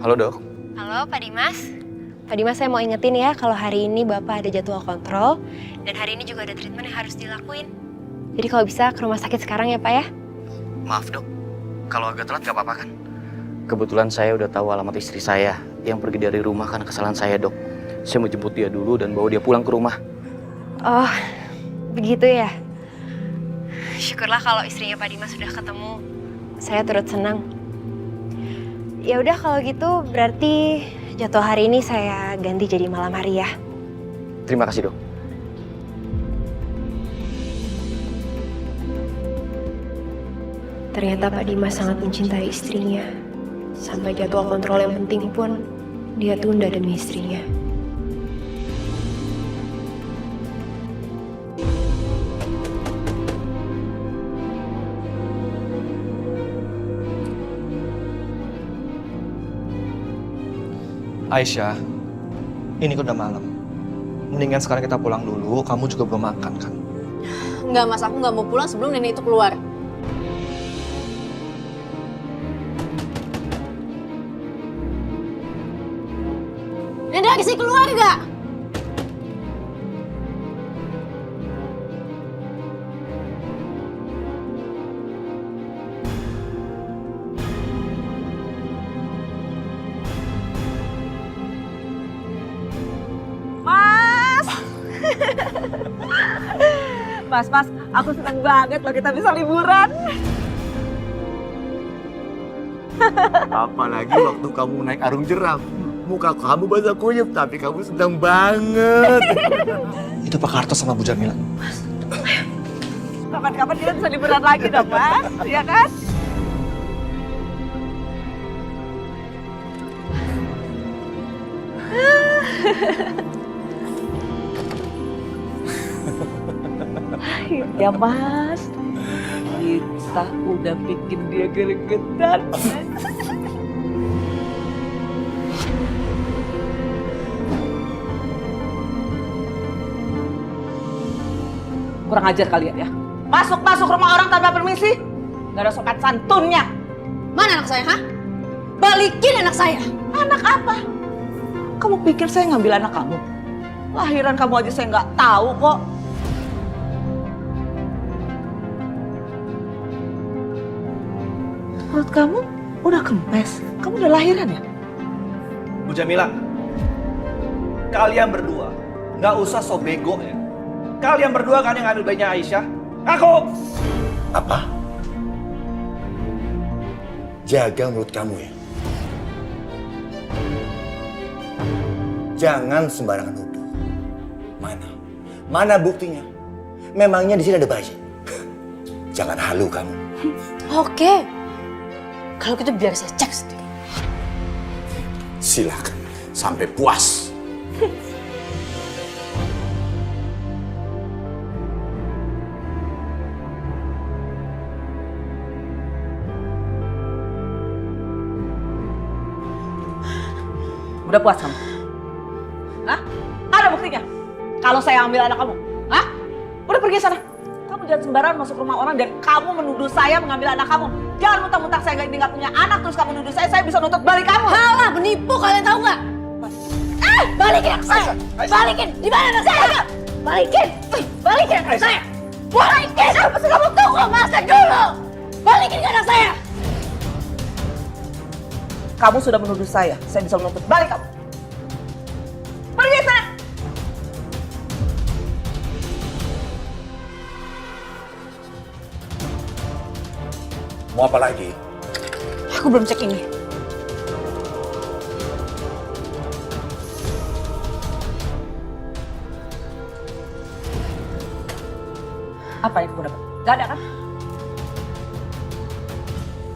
Halo dok. Halo Pak Dimas. Pak Dimas, saya mau ingetin ya kalau hari ini Bapak ada jadwal kontrol dan hari ini juga ada treatment yang harus dilakuin. Jadi kalau bisa ke rumah sakit sekarang ya Pak ya. Maaf dok, kalau agak telat gak apa-apa kan? Kebetulan saya udah tahu alamat istri saya yang pergi dari rumah karena kesalahan saya dok. Saya mau jemput dia dulu dan bawa dia pulang ke rumah. Oh, begitu ya. Syukurlah kalau istrinya Pak Dimas sudah ketemu. Saya turut senang. Ya udah kalau gitu berarti jadwal hari ini saya ganti jadi malam hari ya. Terima kasih dok. Ternyata Pak Dimas sangat mencintai istrinya. Sampai jadwal kontrol yang penting pun dia tunda demi istrinya. Aisyah, ini udah malam. Mendingan sekarang kita pulang dulu, kamu juga belum makan kan? Enggak mas, aku nggak mau pulang sebelum nenek itu keluar. Nenek kasih keluar nggak? Mas, aku senang banget loh kita bisa liburan. Apalagi waktu kamu naik arung jeram. Muka kamu basah kuyup, tapi kamu senang banget. Itu Pak Karto sama Bu Jamila. Kapan-kapan kita bisa liburan lagi dong, Mas. Iya kan? Ya Mas, kita udah bikin dia gregetan. Kurang ajar kalian ya. Masuk rumah orang tanpa permisi. Gak ada sopan santunnya. Mana anak saya, ha? Balikin anak saya. Anak apa? Kamu pikir saya ngambil anak kamu? Lahiran kamu aja saya nggak tahu kok. Menurut kamu udah kempes? Kamu udah lahiran ya? Bu Jamila, kalian berdua nggak usah so bego ya. Kalian berdua kan yang ngambil bayinya Aisyah? Aku! Apa? Jaga mulut kamu ya. Jangan sembarangan nuduh. Mana buktinya? Memangnya di sini ada bayi? Jangan halu kamu. Oke. Kalau gitu biar saya cek sendiri. Silakan sampai puas. Udah puas kamu? Hah? Ada buktinya? Kalau saya ambil anak kamu? Hah? Udah pergi sana. Kamu jangan sembarangan masuk rumah orang dan kamu menuduh saya mengambil anak kamu. Jangan mentang-mentang saya nggak punya anak terus kamu nuduh saya bisa nuntut balik kamu. Halah, penipu kalian tahu nggak? Balikin anak saya! Balikin! Di mana anak saya? Balikin! Balikin anak saya! Balikin! Apa sih kamu tunggu masa dulu? Balikin ke anak saya! Kamu sudah menuduh saya bisa menuntut balik kamu. Pergi sana! Mau apa lagi? Aku belum cek ini. Apa yang kamu dapat? Gak ada kan?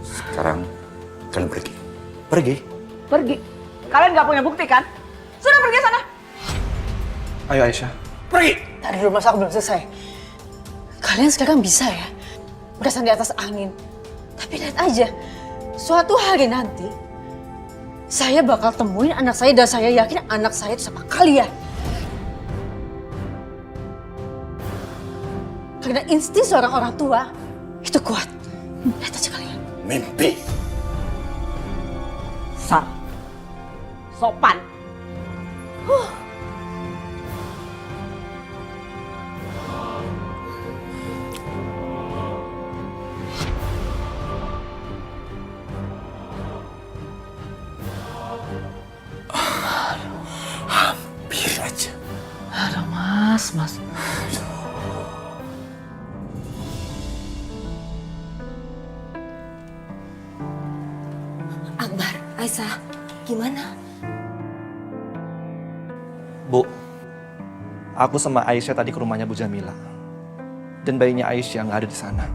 Sekarang kalian pergi. Pergi. Pergi. Kalian gak punya bukti kan? Sudah pergi sana. Ayo Aisyah. Pergi. Tadi dulu masa aku belum selesai. Kalian sekarang bisa ya berasan di atas angin. Tapi lihat aja, suatu hari nanti saya bakal temuin anak saya dan saya yakin anak saya itu sama kalian. Karena insting seorang orang tua itu kuat. Lihat aja kalian. Mimpi. Sal, sopan. Hampir aja. Aduh mas. Akbar, Aisyah, gimana? Bu, aku sama Aisyah tadi ke rumahnya Bu Jamila. Dan bayinya Aisyah nggak ada di sana.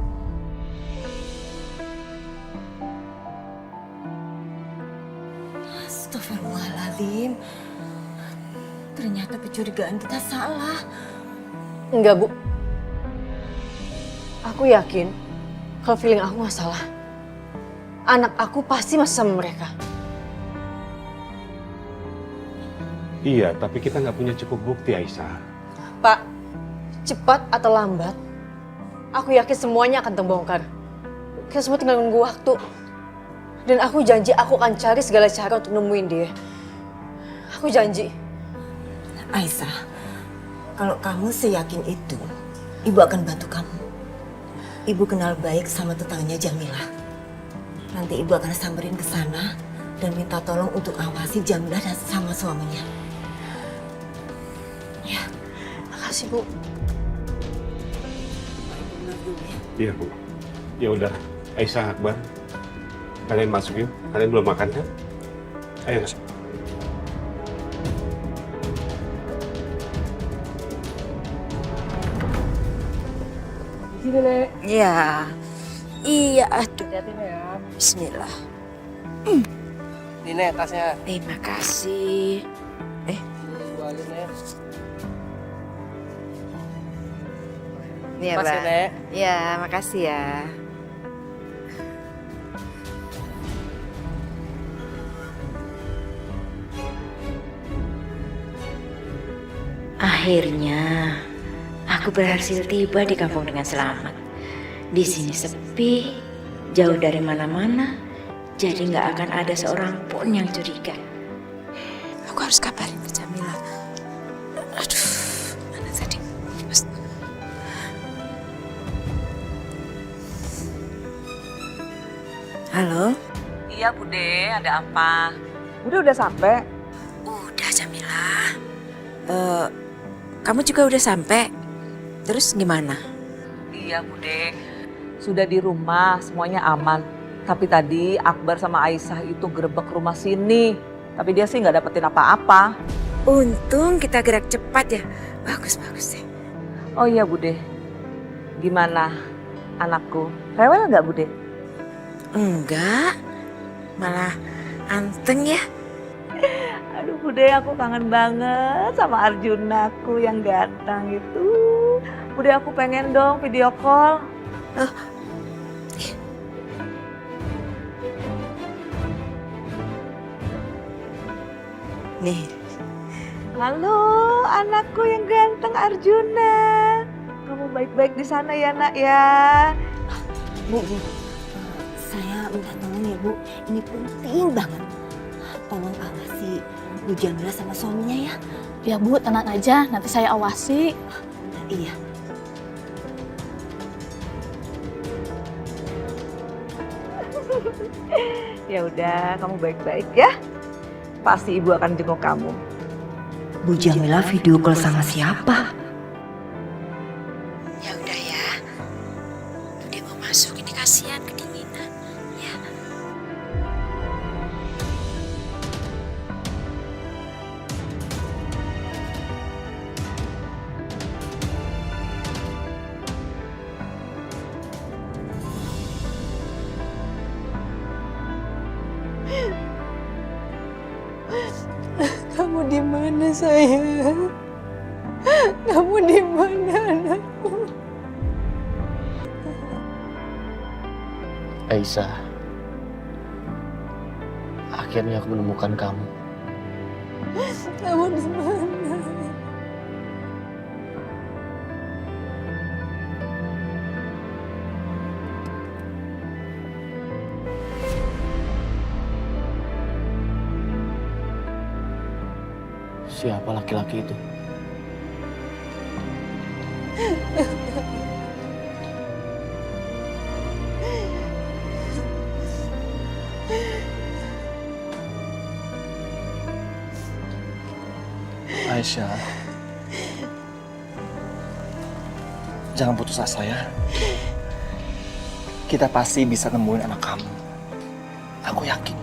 Astagfirullahaladzim. Ternyata kecurigaan kita salah. Enggak, Bu. Aku yakin kalau feeling aku nggak salah. Anak aku pasti masih sama mereka. Iya, tapi kita nggak punya cukup bukti, Aisyah. Pak, cepat atau lambat, aku yakin semuanya akan terbongkar. Kita semua tinggal nunggu waktu. Dan aku janji aku akan cari segala cara untuk nemuin dia. Aku janji. Aisyah, kalau kamu seyakin itu, Ibu akan bantu kamu. Ibu kenal baik sama tetangganya Jamilah. Nanti Ibu akan samperin ke sana dan minta tolong untuk awasi Jamilah dan sama suaminya. Ya, Makasih, Bu. Iya, Bu. Ya udah, Aisyah, Akbar. Kalian masuk yuk. Kalian belum makan kan? Ayo masuk. Iya. Iya, aduh. Bismillah. Ini tasnya. Terima kasih. Jualin ya. Ini ya, Makasih, Bang. Nek. Ya, makasih ya. Akhirnya, aku berhasil tiba di kampung dengan selamat. Di sini sepi, jauh dari mana-mana, jadi nggak akan ada seorang pun yang curiga. Aku harus kabarin ke Jamila. Aduh, mana tadi? Halo? Iya Bude, ada apa? Bude udah sampai? Udah Jamila. Kamu juga udah sampai? Terus gimana? Iya Bude, sudah di rumah semuanya aman. Tapi tadi Akbar sama Aisyah itu gerebek rumah sini. Tapi dia sih nggak dapetin apa-apa. Untung kita gerak cepat ya. Bagus ya. Oh iya Bude, gimana anakku? Rewel nggak Bude? Enggak, malah anteng ya. Aduh Bude, aku kangen banget sama Arjunaku yang ganteng itu. Bude, aku pengen dong video call. Nih, Halo anakku yang ganteng Arjuna. Kamu baik-baik di sana ya nak ya. Bu. Saya minta tolong ya Bu, ini penting banget. Tolong awasi Bu Jamila sama suaminya ya. Ya Bu, tenang aja, nanti saya awasi. Iya. Ya udah, kamu baik-baik ya. Pasti ibu akan jenguk kamu. Bu Jamila video call sama siapa? Ya udah ya, Bude mau masuk, ini kasihan kedinginan. Ya. Kamu di mana sayang? Kamu di mana anakku? Aisyah, akhirnya aku menemukan kamu. Kamu di mana? Siapa laki-laki itu? Aisyah, jangan putus asa ya. Kita pasti bisa nemuin anak kamu. Aku yakin.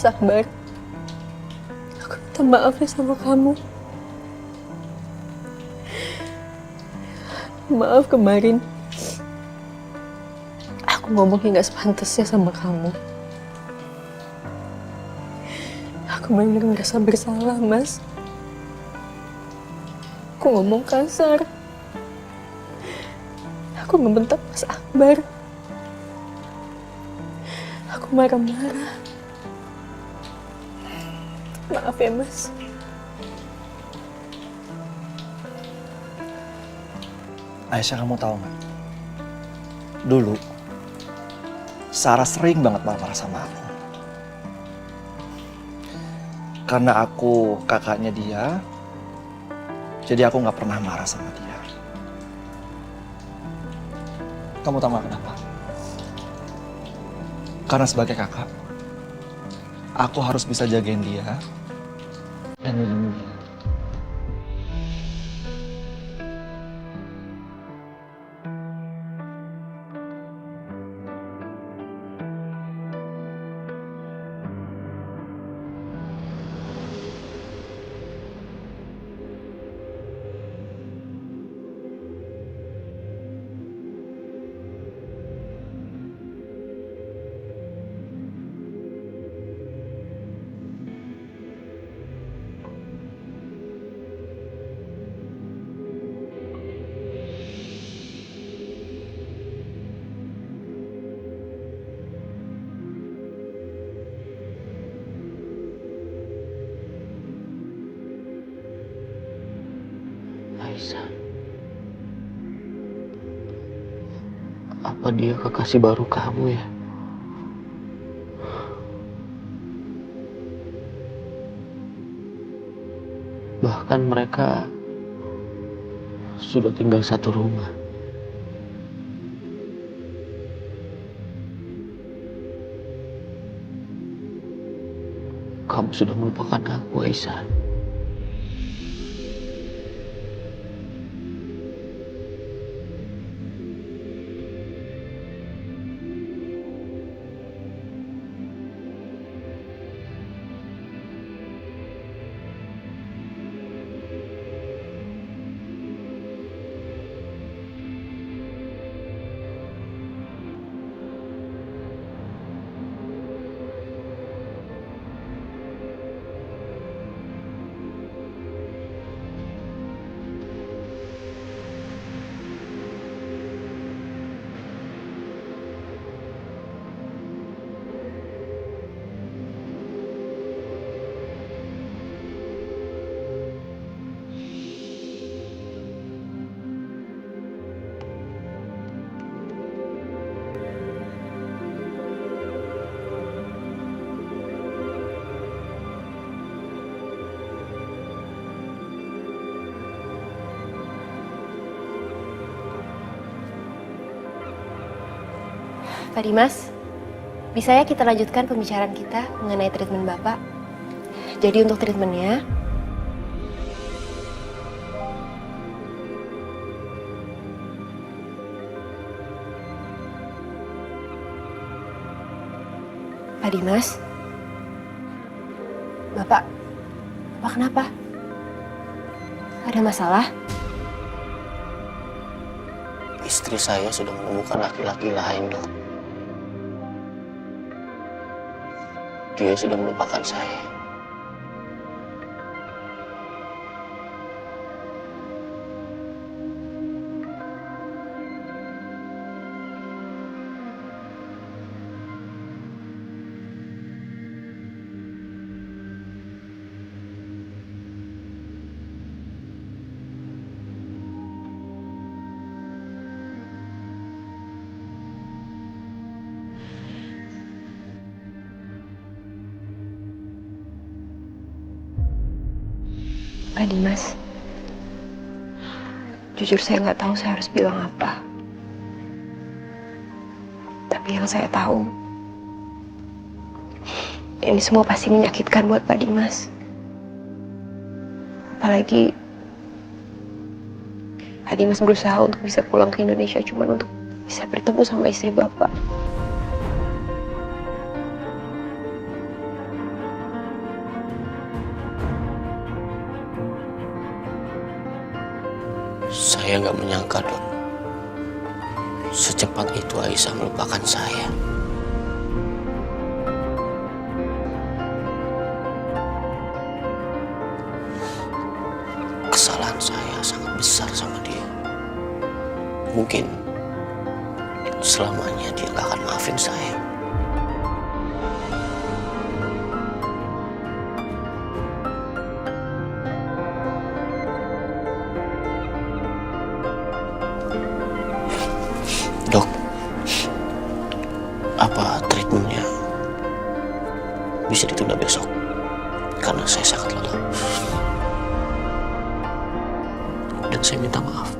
Akbar, aku minta maaf ya sama kamu. Maaf kemarin aku ngomongnya gak sepantasnya sama kamu. Aku benar-benar merasa bersalah, Mas. Aku ngomong kasar. Aku membentak Mas Akbar. Aku marah-marah. Maaf ya, Mas. Aisyah, kamu tahu nggak? Dulu, Sarah sering banget marah sama aku. Karena aku kakaknya dia, jadi aku nggak pernah marah sama dia. Kamu tahu nggak kenapa? Karena sebagai kakak, aku harus bisa jagain dia dan melindungi dia. Aisyah. Apa dia kekasih baru kamu ya? Bahkan mereka sudah tinggal satu rumah. Kamu sudah melupakan aku, Aisyah. Pak Dimas, bisa ya kita lanjutkan pembicaraan kita mengenai treatment Bapak? Jadi untuk treatmentnya, Pak Dimas, Bapak kenapa? Ada masalah? Istri saya sudah menemukan laki-laki lain, Dok. Dia sudah melupakan saya. Pak Dimas, jujur saya nggak tahu saya harus bilang apa. Tapi yang saya tahu, ini semua pasti menyakitkan buat Pak Dimas. Apalagi Pak Dimas berusaha untuk bisa pulang ke Indonesia cuma untuk bisa bertemu sama istri Bapak. Saya nggak menyangka, Dok. Secepat itu Aisyah melupakan saya. Kesalahan saya sangat besar sama dia. Mungkin selamanya dia nggak akan maafin saya. Dok, apa treatmentnya bisa ditunda besok? Karena saya sangat lelah. Dan saya minta maaf.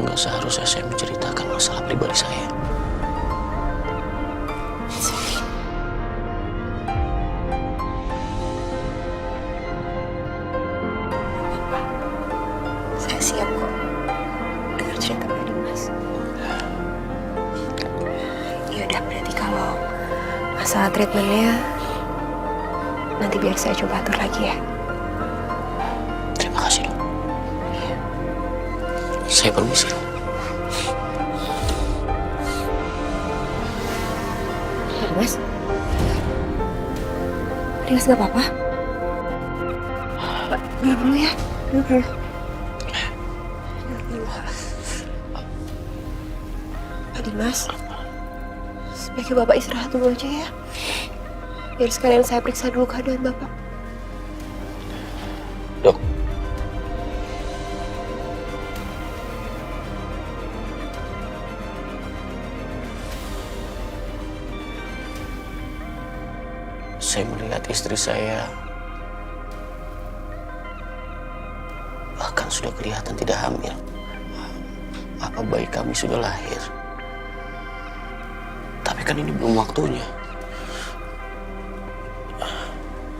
Nggak seharusnya saya menceritakan masalah pribadi saya. Saya siap kok dengar cerita Pak Dimas. Ya udah, berarti kalau masalah treatmentnya nanti biar saya coba atur lagi ya. Terima kasih, Dok. Saya permisi, Dok. Pak Dimas? Pak Dimas nggak apa-apa? Pak, duduk dulu ya. Duduk dulu. Pak Dimas, sebaiknya Bapak istirahat dulu aja ya. Biar sekalian saya periksa dulu keadaan Bapak. Dok, saya melihat istri saya bahkan sudah kelihatan tidak hamil. Apa bayi kami sudah lahir? Tapi kan ini belum waktunya.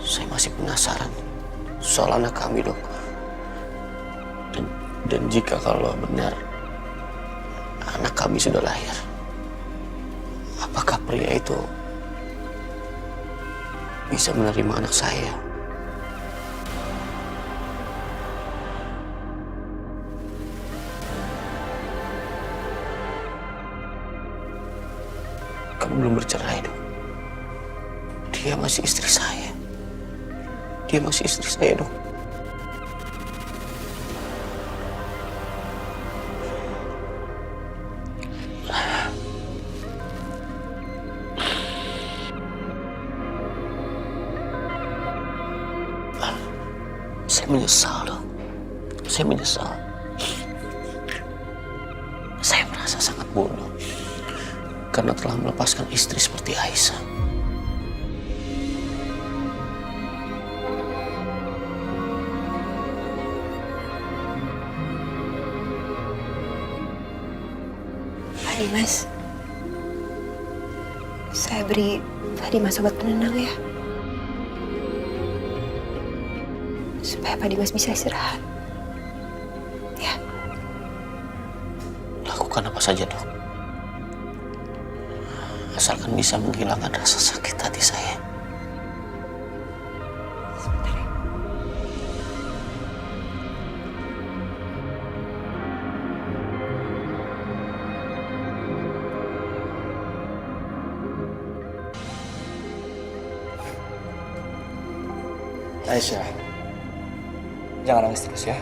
Saya masih penasaran soal anak kami, Dok. Dan jika kalau benar anak kami sudah lahir, apakah pria itu bisa menerima anak saya? Kami belum bercerai, Dok. Dia masih istri saya. Dia masih istri saya, Dok. Saya menyesal, Dok. Saya menyesal. Saya merasa sangat bodoh karena telah melepaskan istri seperti Aisyah. Pak Dimas, saya beri Pak Dimas obat penenang ya. Supaya Pak Dimas bisa istirahat. Ya. Lakukan apa saja, Dok. Asalkan bisa menghilangkan rasa sakit hati saya. Sebentar ya. Aisyah, jangan nangis terus ya.